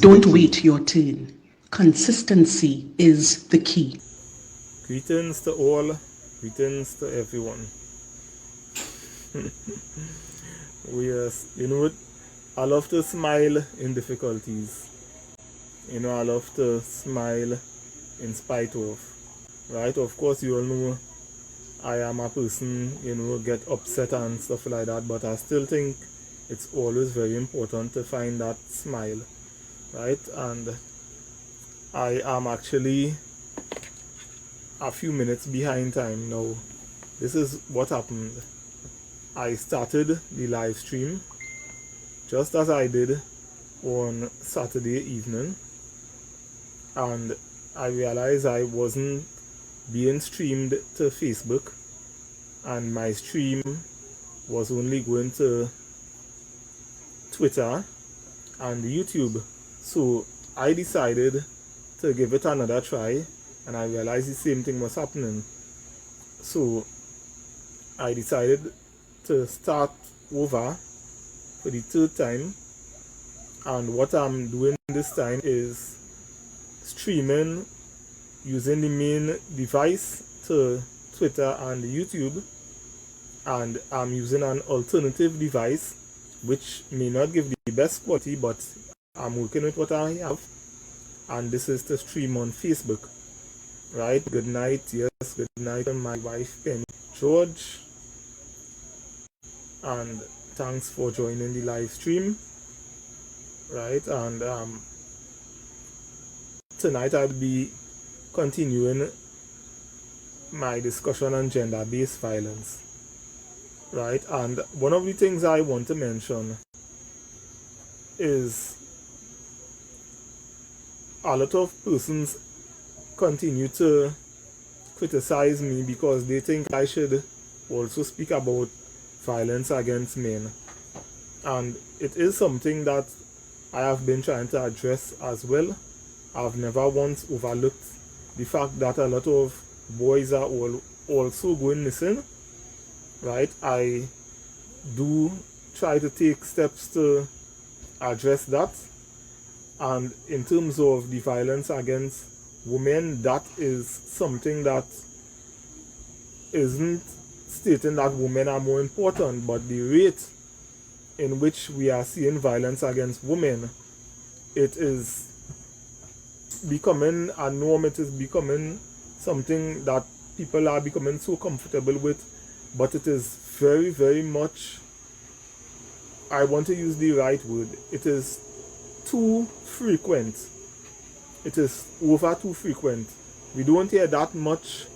Don't wait your turn. Consistency is the key. Greetings to all, greetings to everyone. You know what? I love to smile in difficulties. I love to smile in spite of. Right? Of course, you all know I am a person, get upset and stuff like that, but I still think it's always very important to find that smile. Right? And I am actually a few minutes behind time now. This is what happened. I started the live stream just as I did on Saturday evening, and I realized I wasn't being streamed to Facebook, and my stream was only going to Twitter and YouTube. So I decided to give it another try, and I realized the same thing was happening. So I decided to start over for the third time, and what I'm doing this time is streaming using the main device to Twitter and YouTube, and I'm using an alternative device which may not give the best quality, but I'm working with what I have, and this is to stream on Facebook. Right? Good night, yes, good night to my wife Penny George, and thanks for joining the live stream. Right? And tonight I'll be continuing my discussion on gender-based violence. Right? And one of the things I want to mention is a lot of persons continue to criticize me because they think I should also speak about violence against men. And it is something that I have been trying to address as well. I've never once overlooked the fact that a lot of boys are also going missing. Right? I do try to take steps to address that. And in terms of the violence against women, that is something that isn't stating that women are more important, but the rate in which we are seeing violence against women, it is becoming a norm, it is becoming something that people are becoming so comfortable with, but it is very, very much, I want to use the right word, it is too frequent. It is over too frequent. We don't hear that much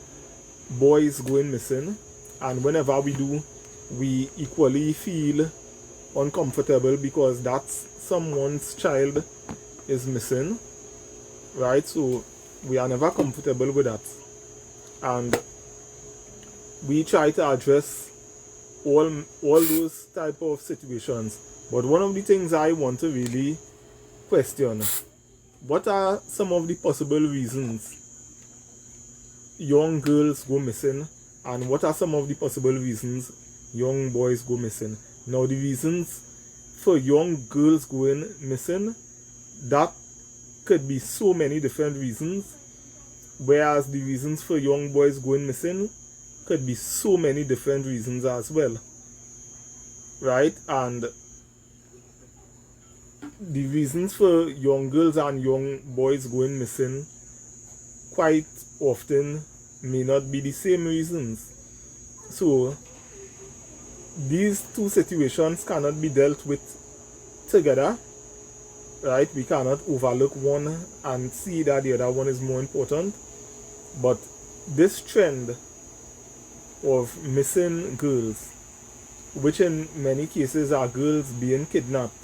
boys going missing, and whenever we do, we equally feel uncomfortable because that's someone's child is missing, right? So we are never comfortable with that, and we try to address all those type of situations. But one of the things I want to really question, what are some of the possible reasons young girls go missing, and what are some of the possible reasons young boys go missing? Now, the reasons for young girls going missing, that could be so many different reasons, whereas the reasons for young boys going missing could be so many different reasons as well. Right? And the reasons for young girls and young boys going missing quite often may not be the same reasons. So these two situations cannot be dealt with together, right? We cannot overlook one and see that the other one is more important. But this trend of missing girls, which in many cases are girls being kidnapped,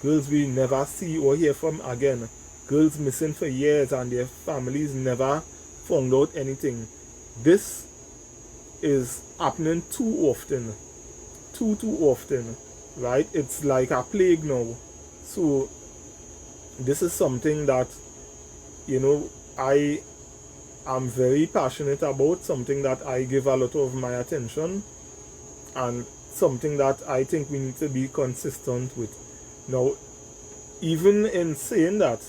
girls we never see or hear from again, girls missing for years and their families never found out anything. This is happening too often. Too often. Right? It's like a plague now. So this is something that, I am very passionate about, something that I give a lot of my attention, and something that I think we need to be consistent with. Now, even in saying that,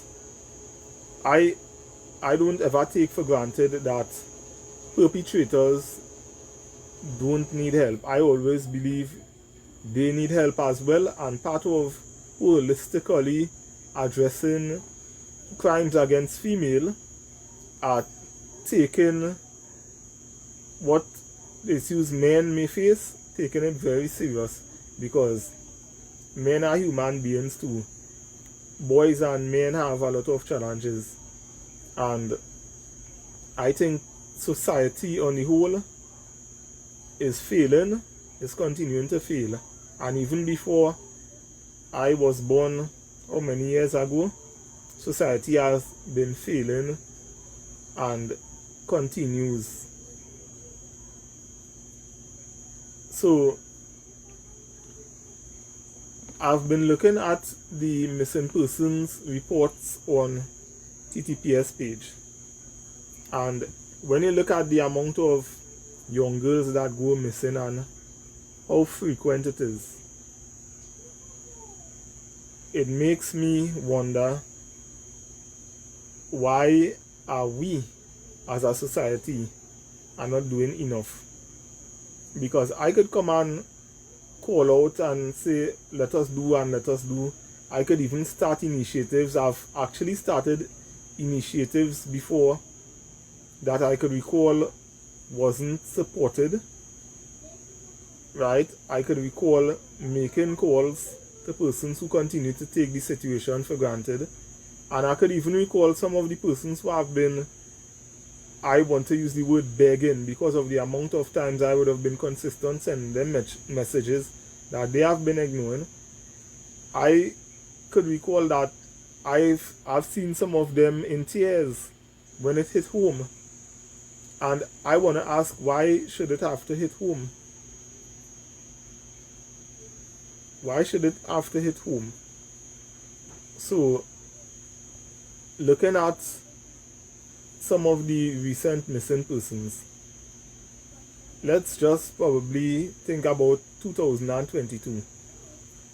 I I don't ever take for granted that perpetrators don't need help. I always believe they need help as well, and part of holistically addressing crimes against female are taking what issues men may face, taking it very serious, because men are human beings too. Boys and men have a lot of challenges, and I think society on the whole is failing, is continuing to fail. And even before I was born, how many years ago, society has been failing and continues. So I've been looking at the missing persons reports on TTPS page, and when you look at the amount of young girls that go missing and how frequent it is, it makes me wonder, why are we as a society are not doing enough? Because I could come and call out and say, let us do and let us do. I could even start initiatives. I've actually started initiatives before that I could recall wasn't supported, right? I could recall making calls to persons who continue to take the situation for granted, and I could even recall some of the persons who have been, I want to use the word begging, because of the amount of times I would have been consistent sending them messages that they have been ignoring. I could recall that I've seen some of them in tears when it hit home, and I want to ask, why should it have to hit home? Why should it have to hit home? So, looking at some of the recent missing persons, let's just probably think about 2022.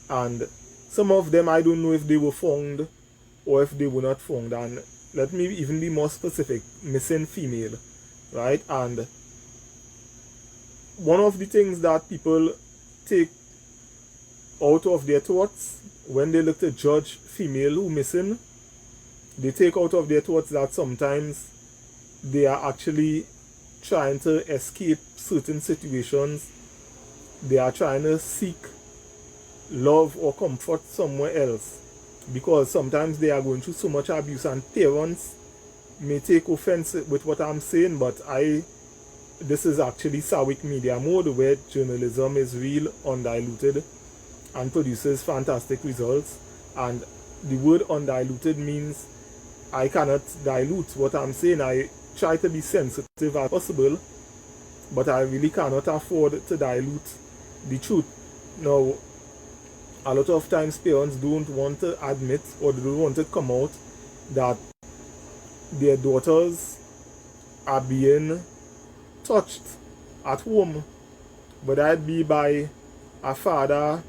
And some of them, I don't know if they were found or if they were not found. And let me even be more specific, missing female, right? And one of the things that people take out of their thoughts when they look to judge female who missing, they take out of their thoughts that sometimes they are actually trying to escape certain situations. They are trying to seek love or comfort somewhere else, because sometimes they are going through so much abuse, and parents may take offense with what I'm saying, but this is actually Sawick media mode, where journalism is real, undiluted, and produces fantastic results. And the word undiluted means I cannot dilute what I'm saying. I try to be sensitive as possible, but I really cannot afford to dilute the truth. Now, a lot of times parents don't want to admit, or they don't want to come out, that their daughters are being touched at home, whether it be by a father,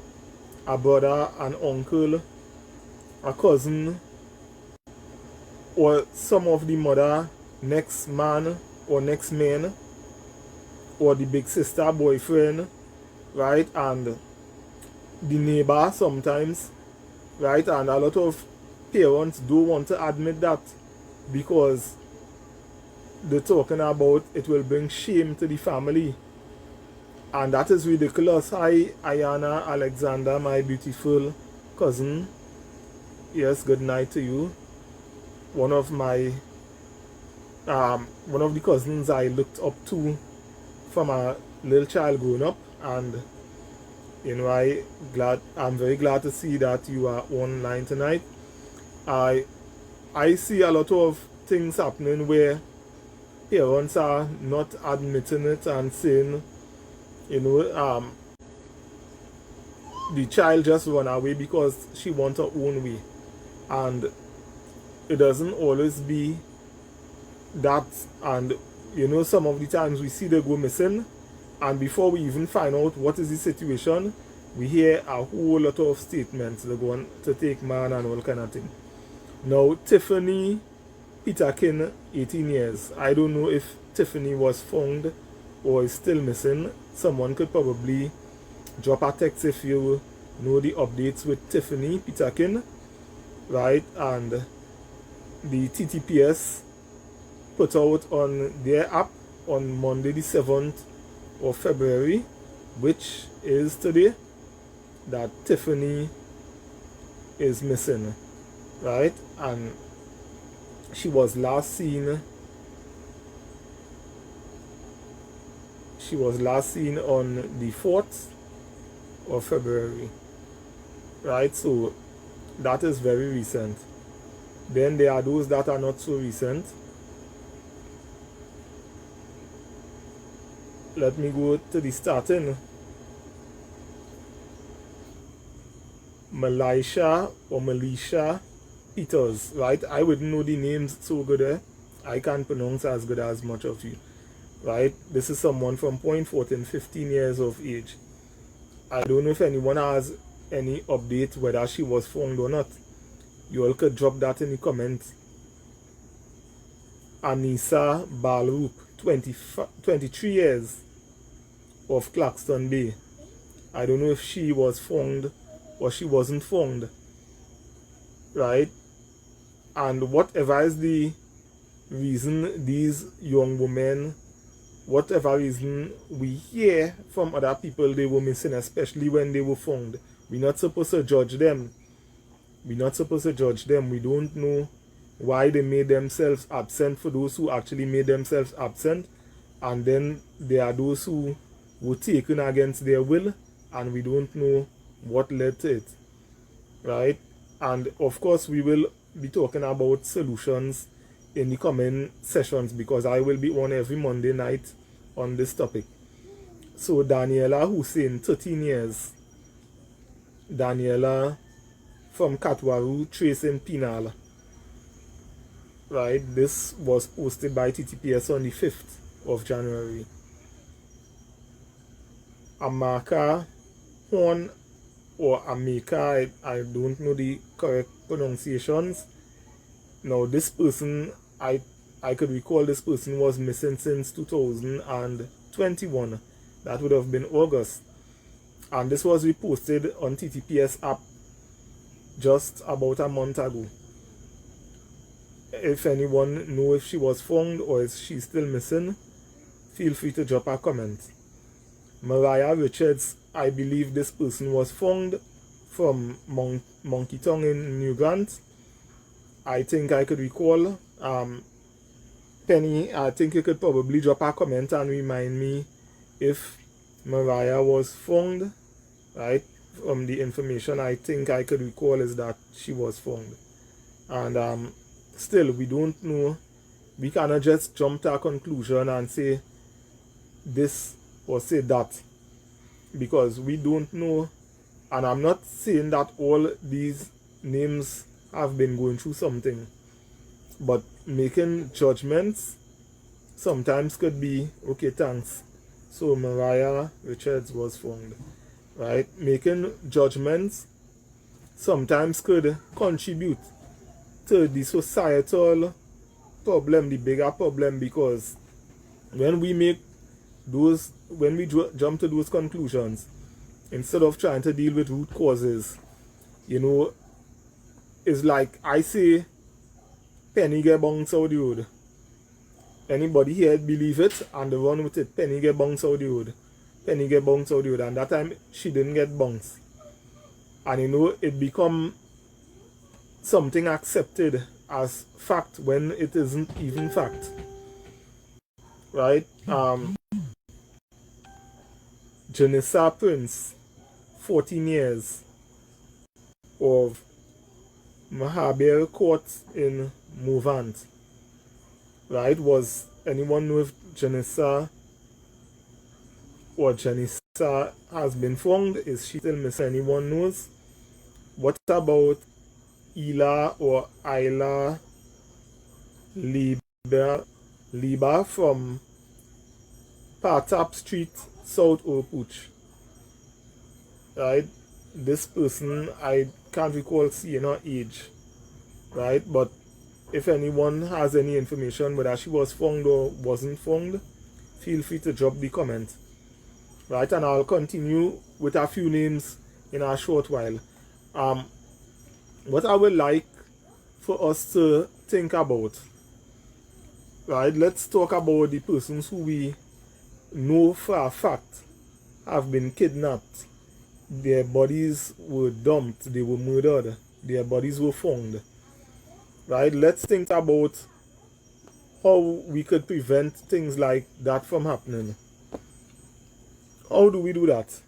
a brother, an uncle, a cousin, or some of the mother, next man or next man, or the big sister, boyfriend, right? And the neighbor sometimes, right? And a lot of parents don't want to admit that, because they're talking about it will bring shame to the family. And that is ridiculous. Hi, Ayana Alexander, my beautiful cousin. Yes, good night to you. One of the cousins I looked up to from a little child growing up, and I'm very glad to see that you are online tonight. I see a lot of things happening where parents are not admitting it and saying, the child just run away because she wants her own way. And it doesn't always be that. And some of the times we see they go missing, and before we even find out what is the situation, we hear a whole lot of statements. They're going to take man and all kind of thing. Now, Tiffany Peterkin, 18 years. I don't know if Tiffany was found or is still missing. Someone could probably drop a text if you know the updates with Tiffany Peterkin, right? And the TTPS put out on their app on Monday the 7th of February, which is today, that Tiffany is missing, right? And she was last seen on the 4th of February, right? So that is very recent. Then there are those that are not so recent. Let me go to the starting. Melisha Peters, right? I wouldn't know the names so good, eh? I can't pronounce as good as much of you, right? This is someone from Point 14, 15 years of age. I don't know if anyone has any update whether she was found or not. You all could drop that in the comments. Anissa Balroop, 23 years, of Claxton Bay. I don't know if she was found or she wasn't found, right? And whatever is the reason these young women, whatever reason we hear from other people they were missing, especially when they were found, we're not supposed to judge them. We don't know why they made themselves absent, for those who actually made themselves absent. And then there are those who were taken against their will, and we don't know what led to it, right? And of course, we will be talking about solutions in the coming sessions, because I will be on every Monday night on this topic. So Daniela Hussein, 13 years. Daniela from Katwaru, Tracing Penal. Right, this was posted by TTPS on the 5th of January. Amaka Horn, or Amika, I don't know the correct pronunciations. Now this person, I could recall this person was missing since 2021. That would have been August. And this was reposted on TTPS app just about a month ago. If anyone know if she was found or is she still missing, feel free to drop a comment. Mariah Richards, I believe this person was found from Monkey Tongue in New Grant. I think I could recall. Penny, I think you could probably drop a comment and remind me if Mariah was found, right? From the information I think I could recall is that she was found. And still, we don't know. We cannot just jump to a conclusion and say this or say that, because we don't know. And I'm not saying that all these names have been going through something, but making judgments sometimes could be, okay, thanks, so Mariah Richards was found, right? Making judgments sometimes could contribute to the societal problem, the bigger problem, because when we jump to those conclusions, instead of trying to deal with root causes, it's like I say, penny get bounced out the road. Anybody here believe it and they run with it? Penny get bounced out the road. Penny get bounced out the road. And that time she didn't get bounced. And it become something accepted as fact when it isn't even fact. Right? Janissa Prince, 14 years, of Mahabir Court in Movant. Right? Was anyone know if Janissa has been found? Is she still missing? Anyone knows? What about Ila or Isla Liba from Partap Street, South Opuch? right? This person, I can't recall seeing her age, right? But if anyone has any information whether she was found or wasn't found, feel free to drop the comment, right? And I'll continue with a few names in a short while. Um, what I would like for us to think about, right? Let's talk about the persons who we know for a fact have been kidnapped. Their bodies were dumped, they were murdered, their bodies were found, right? Let's think about how we could prevent things like that from happening. How do we do that?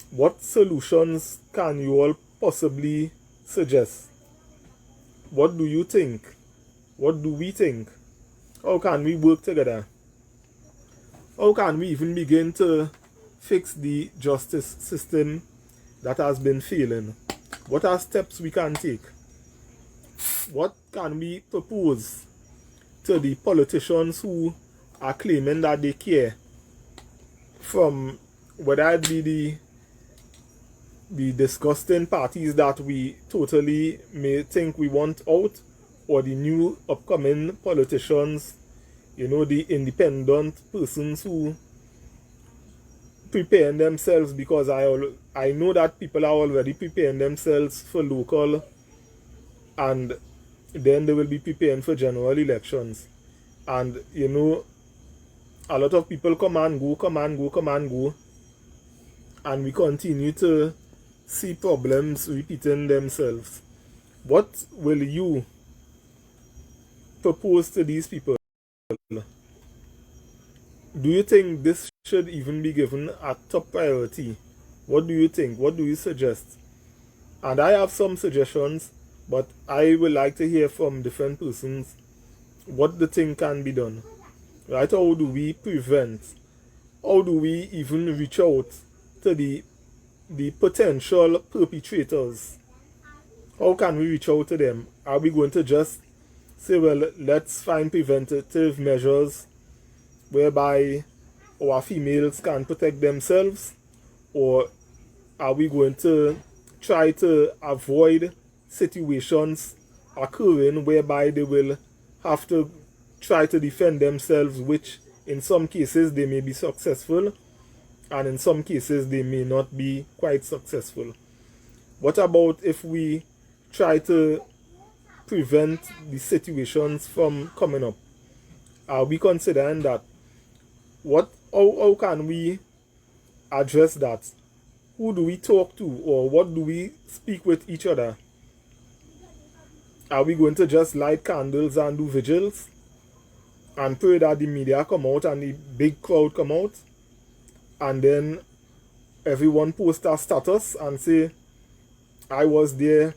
What solutions can you all possibly suggest? What do you think? What do we think? How can we work together? How can we even begin to fix the justice system that has been failing? What are steps we can take? What can we propose to the politicians who are claiming that they care, from whether it be the disgusting parties that we totally may think we want out, or the new upcoming politicians, the independent persons who preparing themselves, because I know that people are already preparing themselves for local, and then they will be preparing for general elections. And a lot of people come and go, come and go, come and go, and we continue to see problems repeating themselves. What will you propose to these people? Do you think this should even be given a top priority? What do you think? What do you suggest? And I have some suggestions, but I would like to hear from different persons what the thing can be done. Right? How do we prevent? How do we even reach out to the potential perpetrators? How can we reach out to them? Are we going to just say, well, let's find preventative measures whereby our females can protect themselves? Or are we going to try to avoid situations occurring whereby they will have to try to defend themselves, which in some cases they may be successful, and in some cases they may not be quite successful? What about if we try to prevent the situations from coming up? Are we considering that? How can we address that? Who do we talk to, or what do we speak with each other? Are we going to just light candles and do vigils and pray that the media come out and the big crowd come out, and then everyone post a status and say, I was there?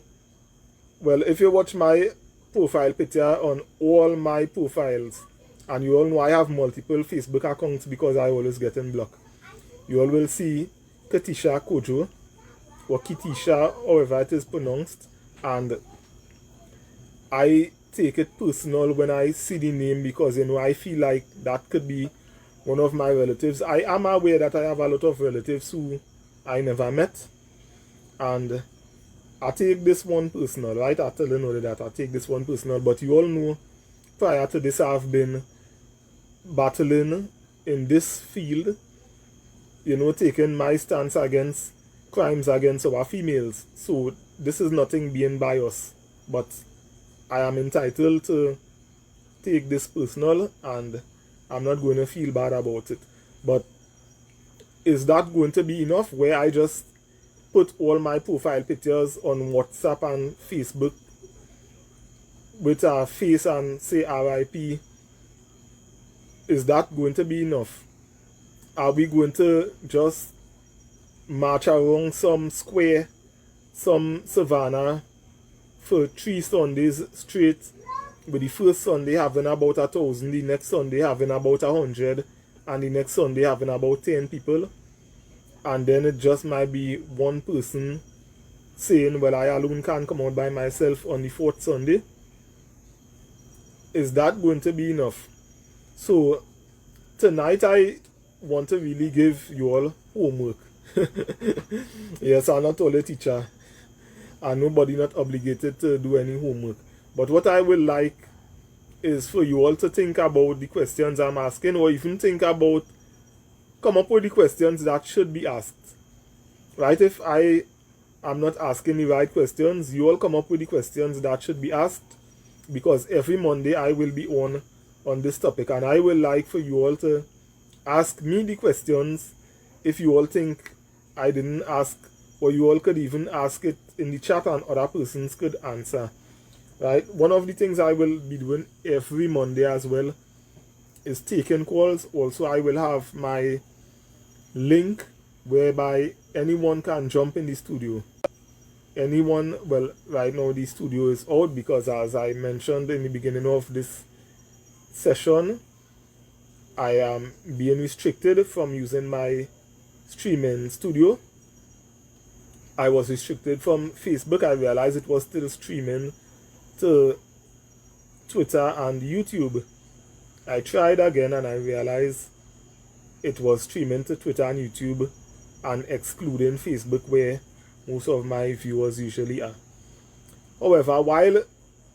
Well, if you watch my profile picture on all my profiles, and you all know I have multiple Facebook accounts because I always get in blocked, you all will see Katisha Kojo, or Kitisha, however it is pronounced, and I take it personal when I see the name, because I feel like that could be one of my relatives. I am aware that I have a lot of relatives who I never met, and I take this one personal, right? I tell you that I take this one personal, but you all know prior to this I've been battling in this field, taking my stance against crimes against our females. So this is nothing being biased, but I am entitled to take this personal, and I'm not going to feel bad about it. But is that going to be enough, where I just put all my profile pictures on WhatsApp and Facebook with a face and say RIP? Is that going to be enough? Are we going to just march around some square, some savannah, for 3 Sundays straight, with the first Sunday having about 1,000, the next Sunday having about 100, and the next Sunday having about 10 people, and then it just might be one person saying, well, I alone can't come out by myself on the 4th Sunday? Is that going to be enough? So tonight I want to really give you all homework. Yes, I'm not all a teacher, and nobody not obligated to do any homework. But what I will like is for you all to think about the questions I'm asking, or even think about, come up with the questions that should be asked. Right? If I am not asking the right questions, you all come up with the questions that should be asked, because every Monday I will be on this topic, and I will like for you all to ask me the questions if you all think I didn't ask, or you all could even ask it in the chat and other persons could answer. Right? One of the things I will be doing every Monday as well is taking calls. Also, I will have my link whereby anyone can jump in the studio. Anyone, well, right now the studio is out because, as I mentioned in the beginning of this session, I am being restricted from using my streaming studio. I was restricted from Facebook. I realized it was still streaming to Twitter and YouTube. I tried again and I realized it was streaming to Twitter and YouTube and excluding Facebook, where most of my viewers usually are. However, while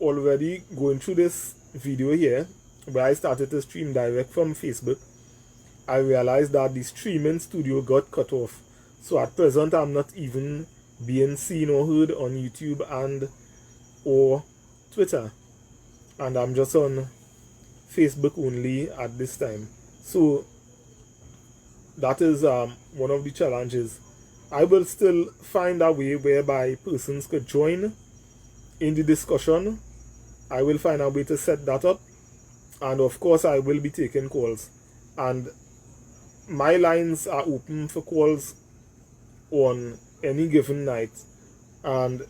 already going through this video here, where I started to stream direct from Facebook, I realized that the streaming studio got cut off. So at present, I'm not even being seen or heard on YouTube and or Twitter. And I'm just on Facebook only at this time. So that is one of the challenges. I will still find a way whereby persons could join in the discussion. I will find a way to set that up. And of course, I will be taking calls. And my lines are open for calls on any given night. And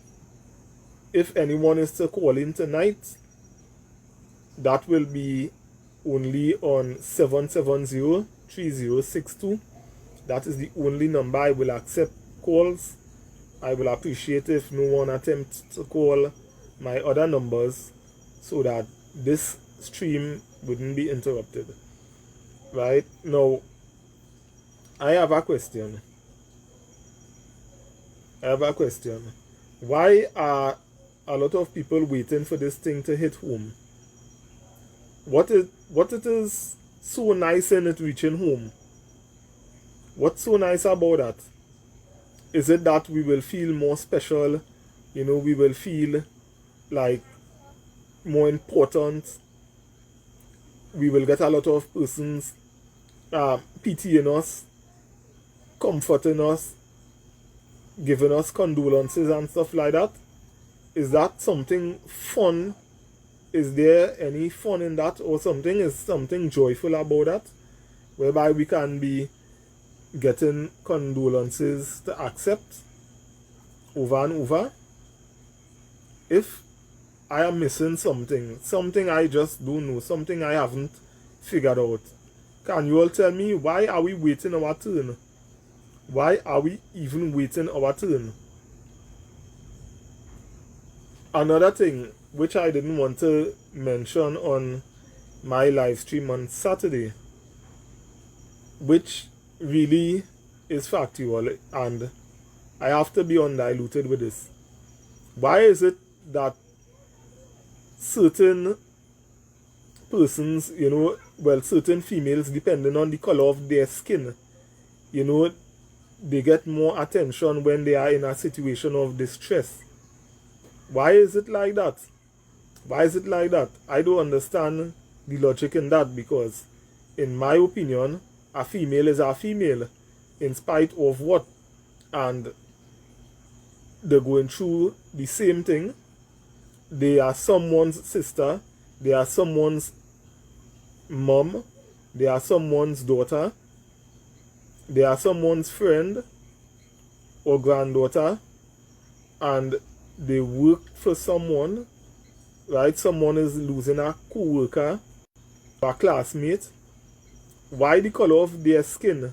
if anyone is to call in tonight, that will be only on 770-3062. That is the only number I will accept calls. I will appreciate if no one attempts to call my other numbers, so that this stream wouldn't be interrupted. Right? Now, I have a question. Why are a lot of people waiting for this thing to hit home? What it is so nice in it reaching home? What's so nice about that? Is it that we will feel more special? You know, we will feel like more important. We will get a lot of persons pitying us, comforting us, giving us condolences and stuff like that. Is that something fun? Is there any fun in that, or something? Is something joyful about that, whereby we can be getting condolences to accept over and over? If I am missing something I just don't know, something I haven't figured out, can you all tell me, why are we waiting our turn? Why are we even waiting our turn? Another thing which I didn't want to mention on my live stream on Saturday, which really is factual, and I have to be undiluted with this. Why is it that certain persons, you know, well, certain females, depending on the color of their skin, you know, they get more attention when they are in a situation of distress? Why is it like that? Why is it like that? I don't understand the logic in that, because in my opinion, a female is a female in spite of what, and they're going through the same thing. They are someone's sister, they are someone's mom, they are someone's daughter, they are someone's friend or granddaughter, and they work for someone, right? Someone is losing a co-worker, a classmate. Why the color of their skin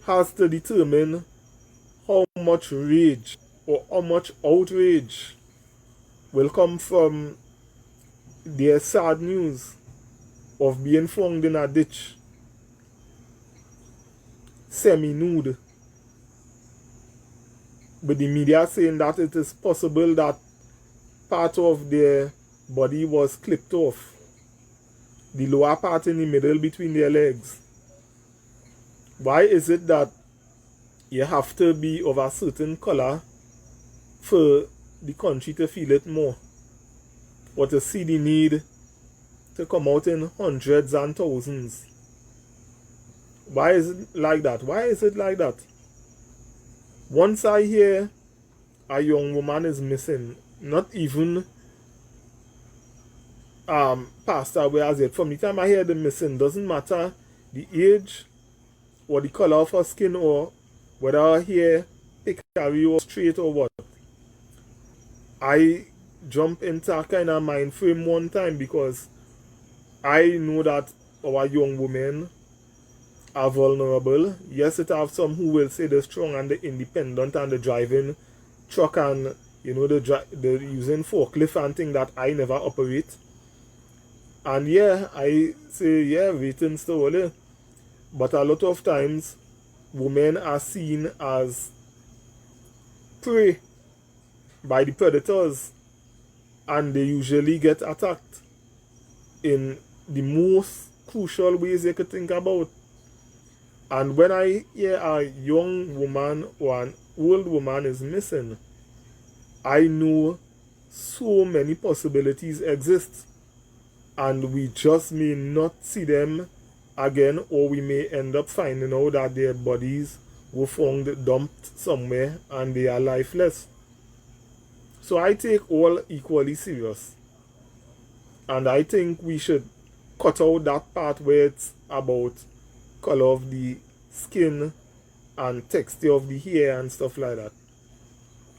has to determine how much rage or how much outrage will come from their sad news of being found in a ditch, semi-nude, with the media saying that it is possible that part of their body was clipped off, the lower part in the middle between their legs. Why is it that you have to be of a certain color for the country to feel it more, or to see the need to come out in hundreds and thousands? Why is it like that? Why is it like that? Once I hear a young woman is missing, not even passed away as yet, from the time I hear the missing, doesn't matter the age or the color of her skin or whether her hair hickory or straight or what, I jump into a kind of mind frame one time, because I know that our young women are vulnerable. Yes, it have some who will say they're strong and the independent and the driving truck and the using forklift and thing that I never operate. And yeah, I say yeah, ratings to all. But a lot of times women are seen as prey by the predators, and they usually get attacked in the most crucial ways you could think about. And when I hear a young woman or an old woman is missing, I know so many possibilities exist, and we just may not see them again, or we may end up finding out that their bodies were found dumped somewhere and they are lifeless. So I take all equally serious, and I think we should cut out that part where it's about color of the skin and texture of the hair and stuff like that,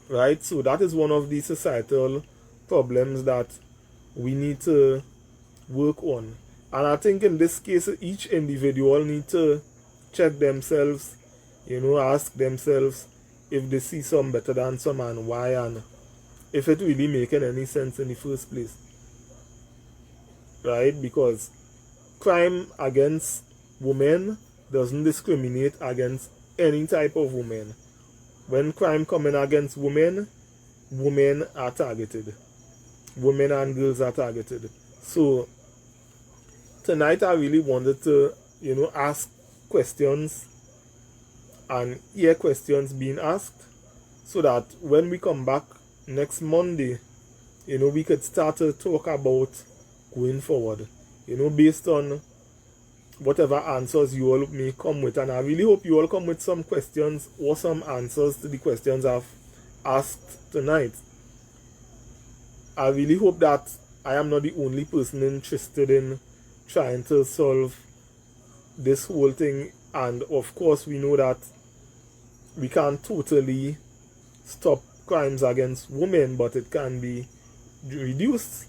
right? So that is one of the societal problems that we need to work on. And I think in this case, each individual need to check themselves, ask themselves if they see some better than some and why, and if it really making any sense in the first place, right? Because crime against women doesn't discriminate against any type of woman. When crime coming against women, women are targeted. Women and girls are targeted. So tonight I really wanted to, ask questions and hear questions being asked, so that when we come back next Monday, we could start to talk about going forward, based on whatever answers you all may come with. And I really hope you all come with some questions or some answers to the questions I've asked tonight. I really hope that I am not the only person interested in trying to solve this whole thing. And of course, we know that we can't totally stop crimes against women, but it can be reduced.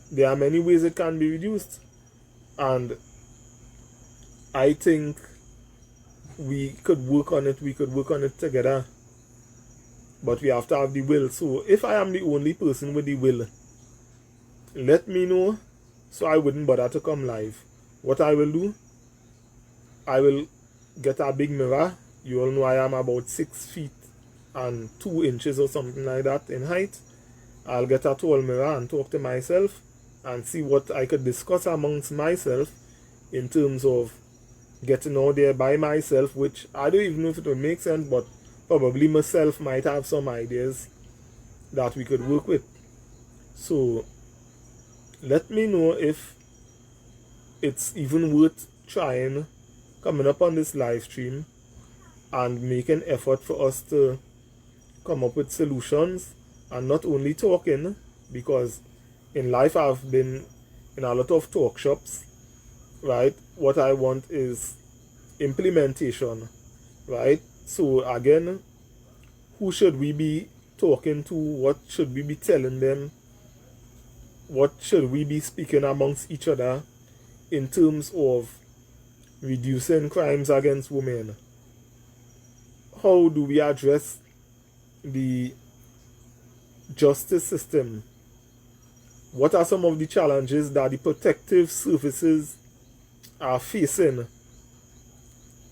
There are many ways it can be reduced, and I think we could work on it. We could work on it together, but we have to have the will. So if I am the only person with the will, let me know, so I wouldn't bother to come live. What I will do, I will get a big mirror. You all know I am about 6 feet and 2 inches or something like that in height. I'll get a tall mirror and talk to myself and see what I could discuss amongst myself in terms of getting out there by myself, which I don't even know if it will make sense, but probably myself might have some ideas that we could work with. So let me know if it's even worth trying coming up on this live stream and make an effort for us to come up with solutions and not only talking, because in life I've been in a lot of talk shops, right? What I want is implementation, right? So again, who should we be talking to? What should we be telling them? What should we be speaking amongst each other in terms of reducing crimes against women? How do we address the justice system? What are some of the challenges that the protective services are facing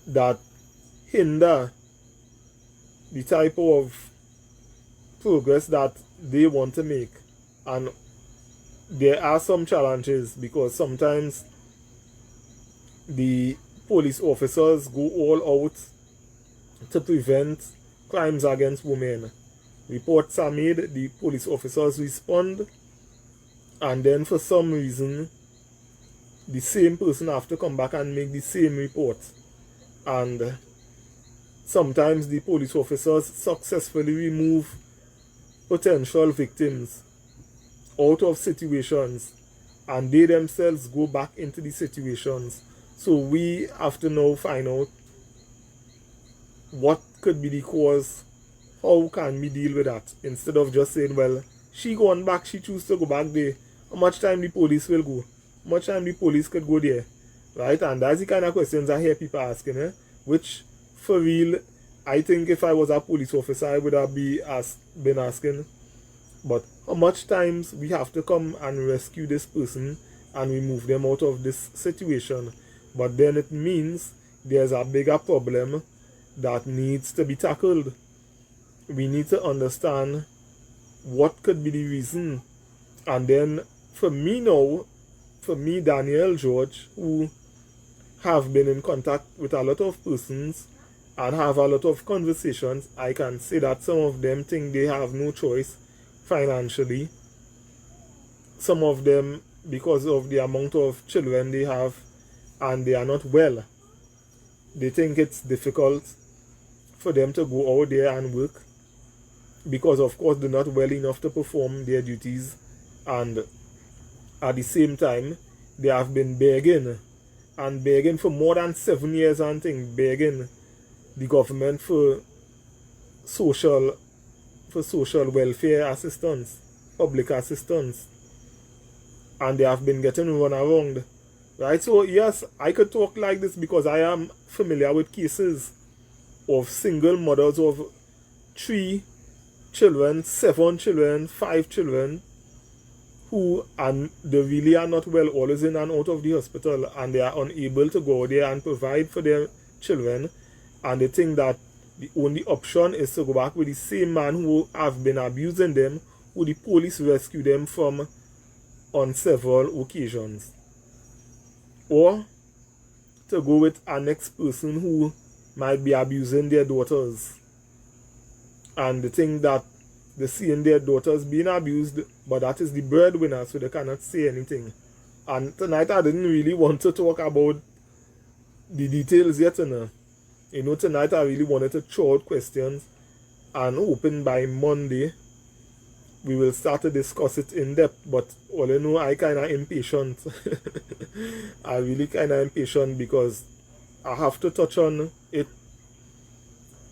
that hinder the type of progress that they want to make. And there are some challenges because sometimes the police officers go all out to prevent crimes against women. Reports are made, the police officers respond, and then for some reason the same person have to come back and make the same report. And sometimes the police officers successfully remove potential victims out of situations, and they themselves go back into the situations. So we have to now find out what could be the cause, how can we deal with that, instead of just saying, well, she gone back, she choose to go back there. How much time the police will go? How much time the police could go there? Right? And that's the kind of questions I hear people asking, which for real, I think if I was a police officer, I would have been asking. But how much times we have to come and rescue this person and remove them out of this situation? But then it means there's a bigger problem that needs to be tackled. We need to understand what could be the reason. And then for me now, for me, Daniel George, who have been in contact with a lot of persons and have a lot of conversations, I can say that some of them think they have no choice financially. Some of them, because of the amount of children they have and they are not well, they think it's difficult for them to go out there and work because, of course, they're not well enough to perform their duties. And at the same time, they have been begging and begging for more than 7 years and things, begging the government for social welfare assistance, public assistance, and they have been getting run around. Right? So yes, I could talk like this because I am familiar with cases of single mothers of 3 children, 7 children, 5 children, who they really are not well, always in and out of the hospital, and they are unable to go there and provide for their children, and they think that the only option is to go back with the same man who have been abusing them, who the police rescue them from on several occasions, or to go with a next person who might be abusing their daughters, and they think that they're seeing their daughters being abused, but that is the breadwinner, so they cannot say anything. And tonight I didn't really want to talk about the details yet. Tonight I really wanted to throw out questions, and hoping by Monday we will start to discuss it in depth. But all you know, I kind of impatient. I really kind of impatient because I have to touch on it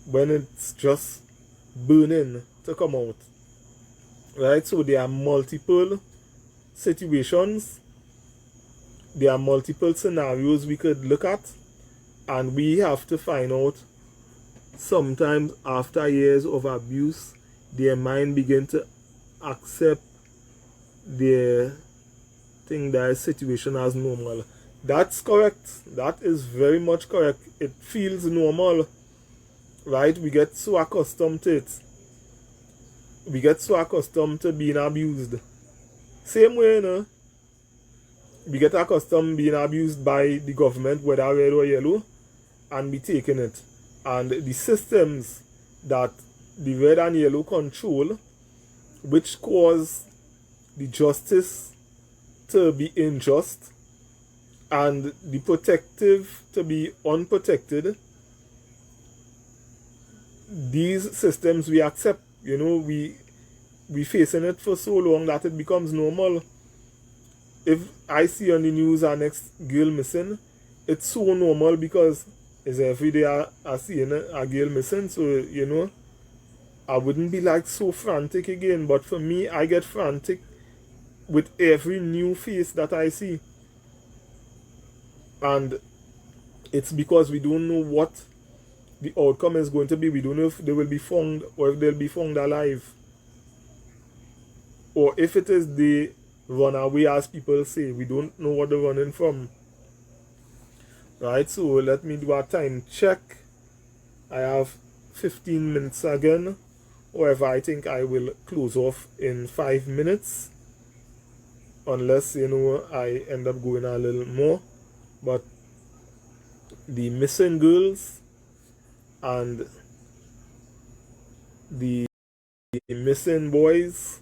when it's just burning to come out. Right? So there are multiple situations, there are multiple scenarios we could look at, and we have to find out, sometimes after years of abuse, their mind begin to accept their thing, their situation as normal. That's correct. That is very much correct. It feels normal. Right? We get so accustomed to it. We get so accustomed to being abused. Same way, we get accustomed being abused by the government, whether red or yellow, and we taking it. And the systems that the red and yellow control, which cause the justice to be unjust and the protective to be unprotected, these systems we accept. We facing it for so long that it becomes normal. If I see on the news our next girl missing, it's so normal because it's every day I see a girl missing. So I wouldn't be like so frantic again. But for me, I get frantic with every new face that I see, and it's because we don't know what the outcome is going to be. We don't know if they will be found or if they'll be found alive, or if it is the run away, as people say. We don't know what they're running from. Right? So let me do a time check. I have 15 minutes again. However, I think I will close off in 5 minutes, unless I end up going a little more. But the missing girls and the missing boys,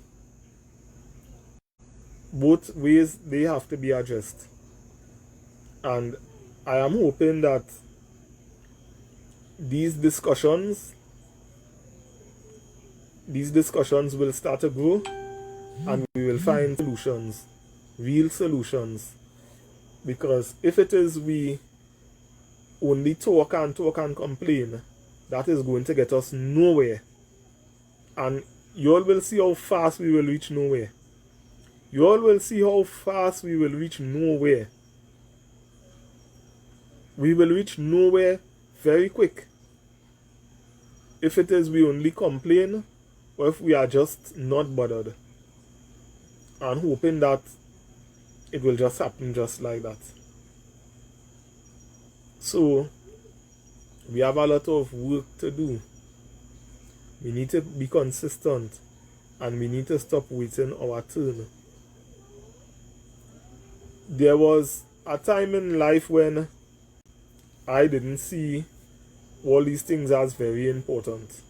both ways they have to be addressed. And I am hoping that these discussions will start to grow, and we will find solutions, real solutions. Because if it is we only talk and complain, that is going to get us nowhere. And you all will see how fast we will reach nowhere. You all will see how fast we will reach nowhere. We will reach nowhere very quick. If it is we only complain, or if we are just not bothered, and hoping that it will just happen just like that. So, we have a lot of work to do. We need to be consistent, and we need to stop waiting our turn. There was a time in life when I didn't see all these things as very important.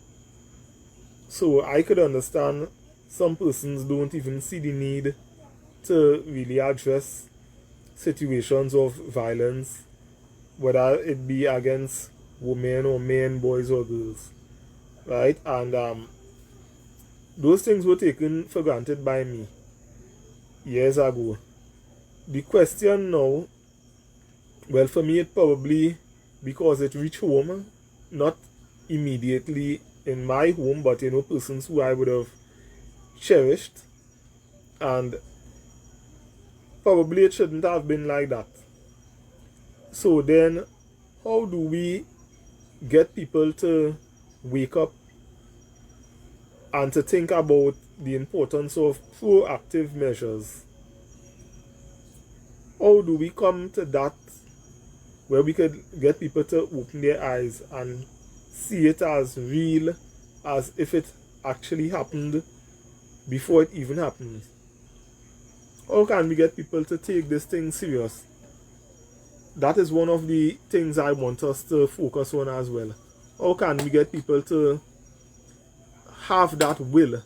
So I could understand some persons don't even see the need to really address situations of violence, whether it be against women or men, boys or girls, right? And those things were taken for granted by me years ago. The question now, well, for me it probably, because it reached home, not immediately in my home, but persons who I would have cherished, and probably it shouldn't have been like that. So then, how do we get people to wake up and to think about the importance of proactive measures? How do we come to that where we could get people to open their eyes and see it as real, as if it actually happened before it even happened? How can we get people to take this thing serious? That is one of the things I want us to focus on as well. How can we get people to have that will,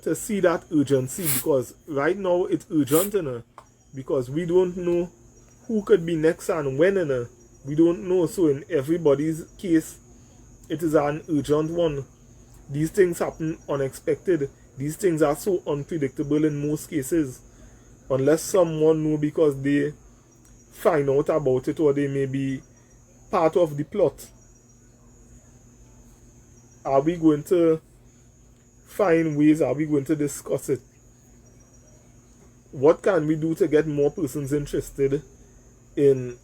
to see that urgency? Because right now it's urgent, because we don't know who could be next and when, we don't know. So in everybody's case, it is an urgent one. These things happen unexpected. These things are so unpredictable in most cases, unless someone know because they find out about it, or they may be part of the plot. Are we going to find ways? Are we going to discuss it? What can we do to get more persons interested in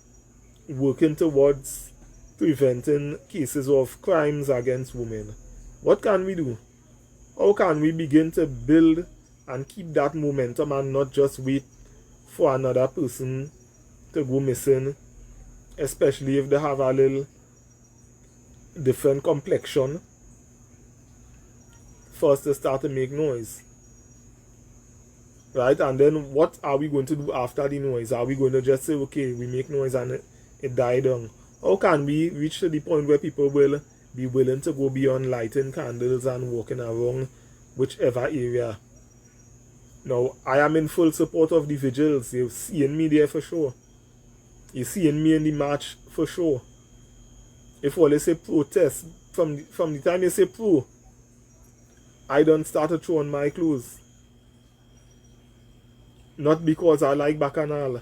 working towards preventing cases of crimes against women? What can we do? How can we begin to build and keep that momentum, and not just wait for another person to go missing, especially if they have a little different complexion, for us to start to make noise? Right? And then what are we going to do after the noise? Are we going to just say, okay, we make noise and it died down? How can we reach to the point where people will be willing to go beyond lighting candles and walking around whichever area? Now, I am in full support of the vigils. You've seen me there for sure. You've seen me in the march for sure. If all they say protest, from the time you say pro, I done started throwing my clothes. Not because I like Bacchanal,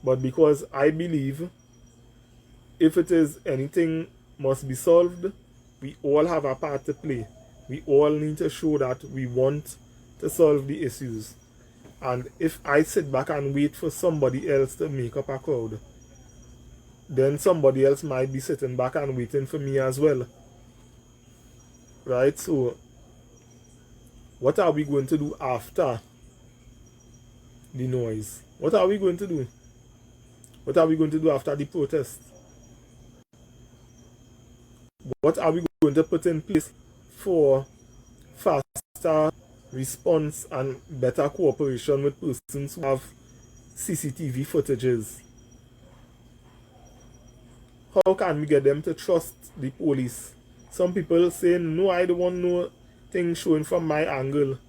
but because I believe if it is anything must be solved, we all have a part to play. We all need to show that we want to solve the issues. And if I sit back and wait for somebody else to make up a crowd, then somebody else might be sitting back and waiting for me as well. Right? So, what are we going to do after the noise? What are we going to do? What are we going to do after the protest? what are we going to put in place for faster response and better cooperation with persons who have CCTV footages? How can we get them to trust the police? Some people say, no, I don't want no thing showing from my angle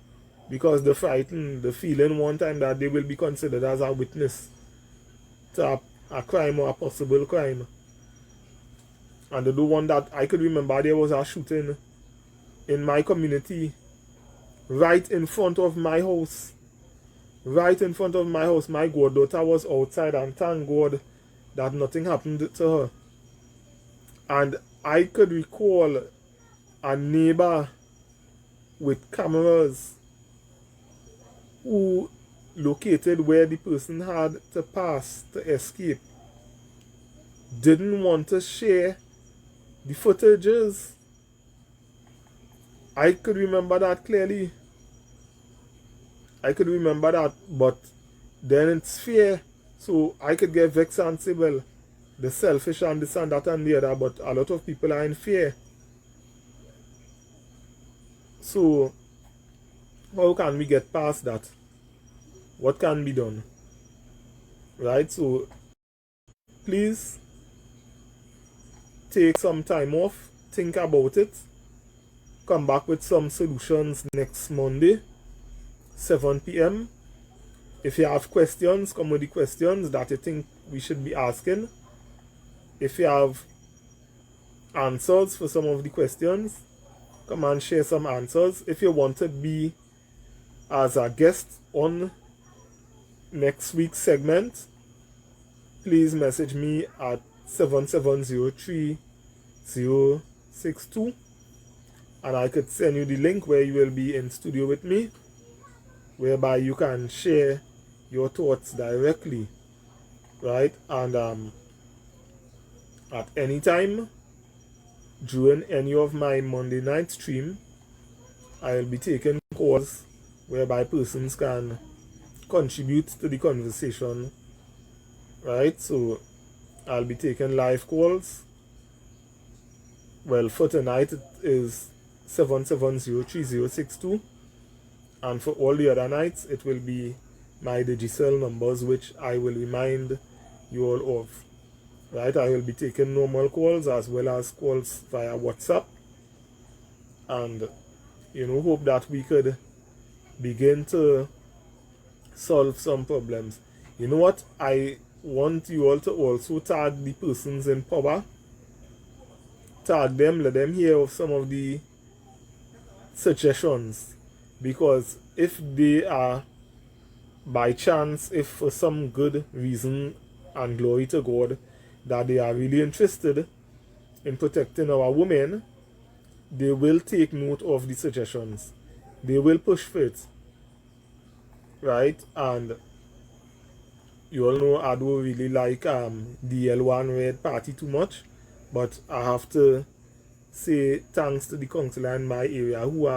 because they're frightened, the feeling one time that they will be considered as a witness to a crime or a possible crime. And they don't want that. I could remember there was a shooting in my community right in front of my house. Right in front of my house. My goddaughter was outside, and thank God that nothing happened to her. And I could recall a neighbor with cameras who located where the person had to pass to escape didn't want to share the footages. I could remember that clearly. I could remember that, but then it's fear. So I could get vexed and say, well, the selfish and this and that and the other, but a lot of people are in fear. So how can we get past that? What can be done? Right? So please take some time off, think about it, come back with some solutions next Monday, 7 p.m. If you have questions, come with the questions that you think we should be asking. If you have answers for some of the questions, come and share some answers. If you want to be as a guest on next week's segment, please message me at 7703-062 and I could send you the link where you will be in studio with me, whereby you can share your thoughts directly, right? And at any time during any of my Monday night stream, I will be taking calls whereby persons can contribute to the conversation, right? So I'll be taking live calls. Well, for tonight it is 7703062, and for all the other nights it will be my Digicel numbers, which I will remind you all of. Right, I will be taking normal calls as well as calls via WhatsApp, and hope that we could begin to solve some problems. You know what? I want you all to also tag the persons in power. Tag them, let them hear of some of the suggestions, because if they are, by chance, if for some good reason and glory to God, that they are really interested in protecting our women, they will take note of the suggestions. They will push for it, right? And you all know I don't really like the L1 Red Party too much, but I have to say thanks to the councillor in my area who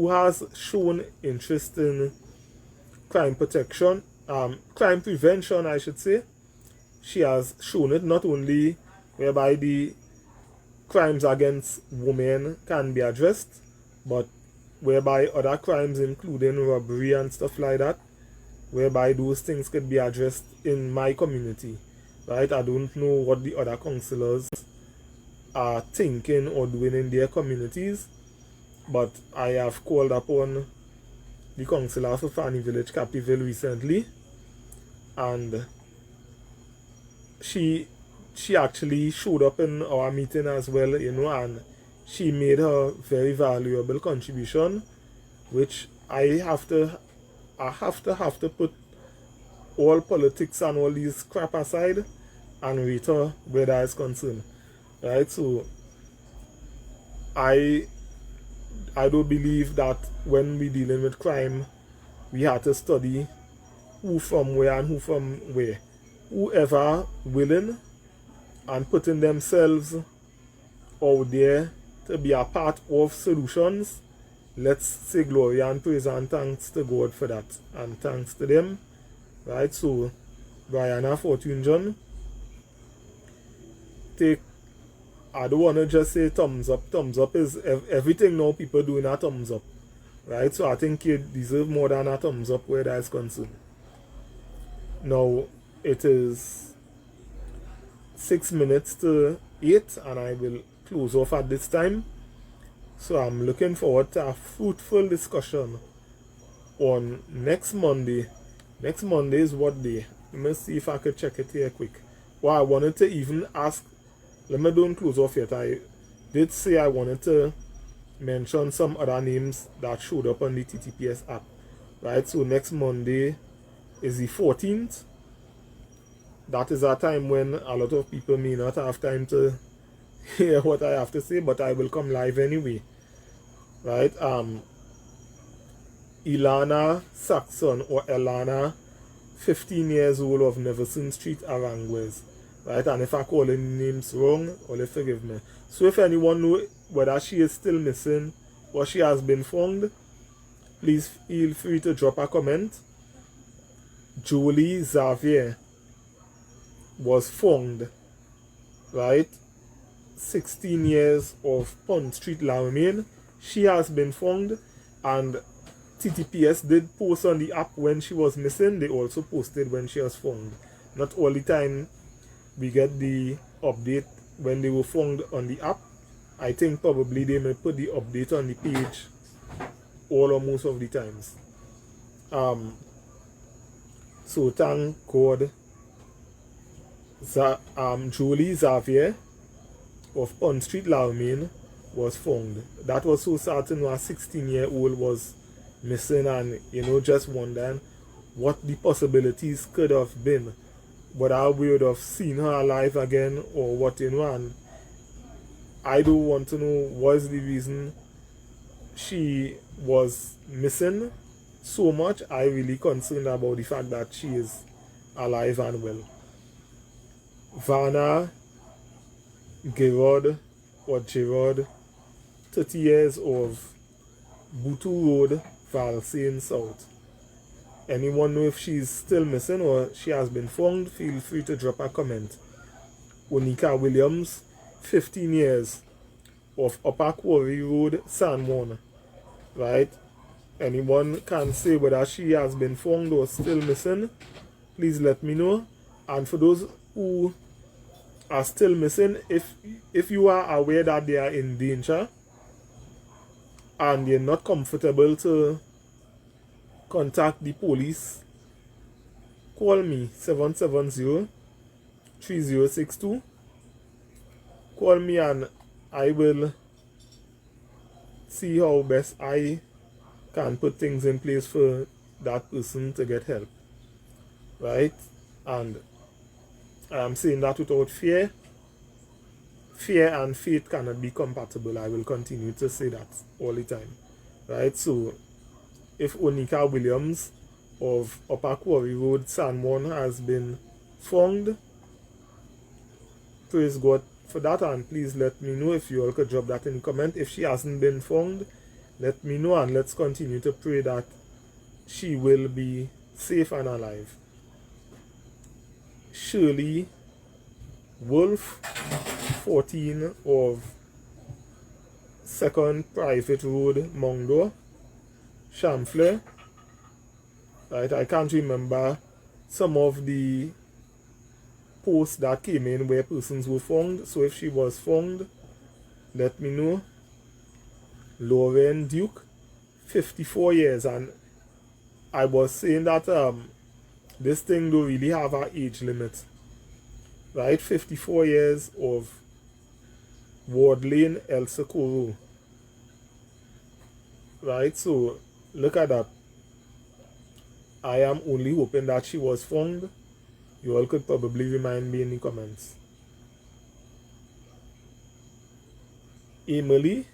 has shown interest in crime protection, crime prevention, I should say. She has shown it not only whereby the crimes against women can be addressed, but whereby other crimes, including robbery and stuff like that, whereby those things could be addressed in my community, right? I don't know what the other councillors are thinking or doing in their communities, but I have called upon the councillor for Fanny Village, Capiville, recently, and she actually showed up in our meeting as well, and she made her very valuable contribution, which I have to put all politics and all these crap aside and rate her where that is concerned, right? So I don't believe that when we dealing with crime, we have to study who from where and who from where. Whoever willing and putting themselves out there to be a part of solutions, let's say glory and praise and thanks to God for that, and thanks to them, right? So Brianna Fortune John, take I don't want to just say thumbs up. Thumbs up is everything now people doing a thumbs up, right? So I think you deserve more than a thumbs up where that is concerned. Now it is 6 minutes to 8 and I will close off at this time. So I'm looking forward to a fruitful discussion on next Monday. Next Monday is what day? Let me see if I could check it here quick. Well, I wanted to even ask, let me don't close off yet. I did say I wanted to mention some other names that showed up on the TTPS app. Right, so next Monday is the 14th. That is a time when a lot of people may not have time to hear what I have to say, but I will come live anyway. Right, Ilana Saxon or Elana, 15 years old of Neverson Street, Aranguez. Right, and if I call any names wrong, only forgive me. So if anyone know whether she is still missing or she has been found, please feel free to drop a comment. Jolie Xavier was found, right? 16 years of Pond Street, Laramine. She has been found, and TTPS did post on the app when she was missing. They also posted when she was found. Not all the time we get the update when they were found on the app. I think probably they may put the update on the page all or most of the times. So thank God, Jolie Xavier of Pond Street, Laramine was found. That was so sad to know a 16-year-old was missing, and just wondering what the possibilities could have been. Whether we would have seen her alive again or what, and I do want to know what's the reason she was missing so much. I really concerned about the fact that she is alive and well. Vanna Gerard or Gerard, 30 years of Boutou Road, Valsayn South. Anyone know if she's still missing or she has been found? Feel free to drop a comment. Onika Williams, 15 years of Upper Quarry Road, San Juan. Right? Anyone can say whether she has been found or still missing? Please let me know. And for those who are still missing, if you are aware that they are in danger and you're not comfortable to contact the police, call me 770-3062. Call me and I will see how best I can put things in place for that person to get help. Right? And I am saying that without fear. Fear and faith cannot be compatible. I will continue to say that all the time. Right? So if Onika Williams of Upper Quarry Road, San Juan has been found, praise God for that, and please let me know. If you all could drop that in the comment. If she hasn't been found, let me know, and let's continue to pray that she will be safe and alive. Shirley Wolf, 14 of 2nd Private Road, Mongdo, Chamfleur. Right, I can't remember some of the posts that came in where persons were found. So if she was found, let me know. Lauren Duke, 54 years, and I was saying that this thing don't really have an age limit. Right, 54 years of Ward Lane, El Socorro. Right, so look at that. I am only hoping that she was found. You all could probably remind me in the comments. Emily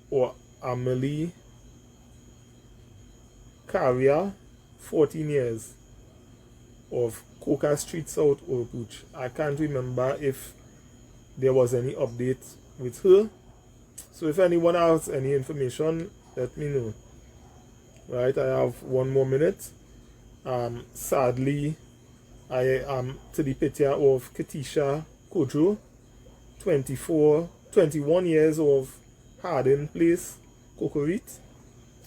or Amelie Carrier, 14 years of Coca Street South, Oropouche. I can't remember if there was any update with her. So if anyone has any information, let me know. Right, I have 1 more minute. Sadly, I am to the picture of Katisha Kojo, 21 years of hardened place cocorit.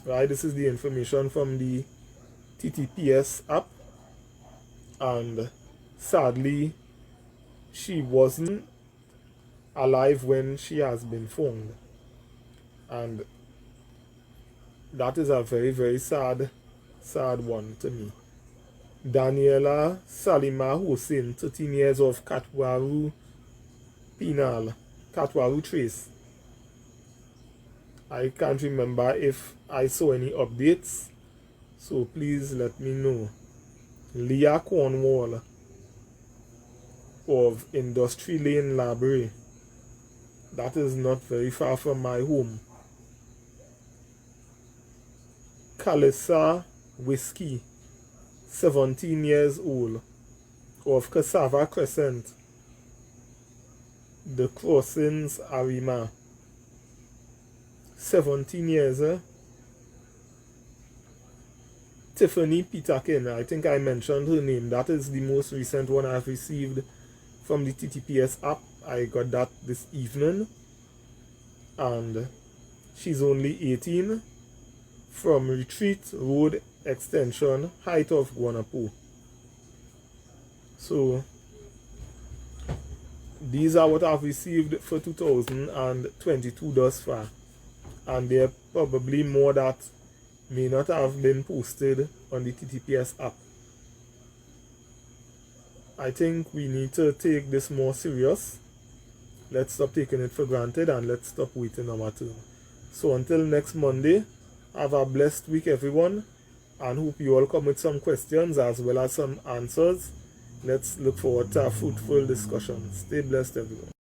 Right, this is the information from the TTPS app, and sadly she wasn't alive when she has been found, and that is a very, very sad one to me. Daniela Salima Hussein, 13 years of Katwaru Penal, Katwaru Trace. I can't remember if I saw any updates, so please let me know. Leah Cornwall of Industry Lane Library. That is not very far from my home. Kalissa Whiskey, 17 years old, of Cassava Crescent, The Crossings, Arima. 17 years, Tiffany Pitakin, I think I mentioned her name. That is the most recent one I've received from the TTPS app. I got that this evening, and she's only 18, from Retreat Road Extension, height of Guanapo. So these are what I've received for 2022 thus far, and there are probably more that may not have been posted on the TTPS app. I think we need to take this more serious. Let's stop taking it for granted, and let's stop waiting our turn. So until next Monday, have a blessed week, everyone, and hope you all come with some questions as well as some answers. Let's look forward to a fruitful discussion. Stay blessed, everyone.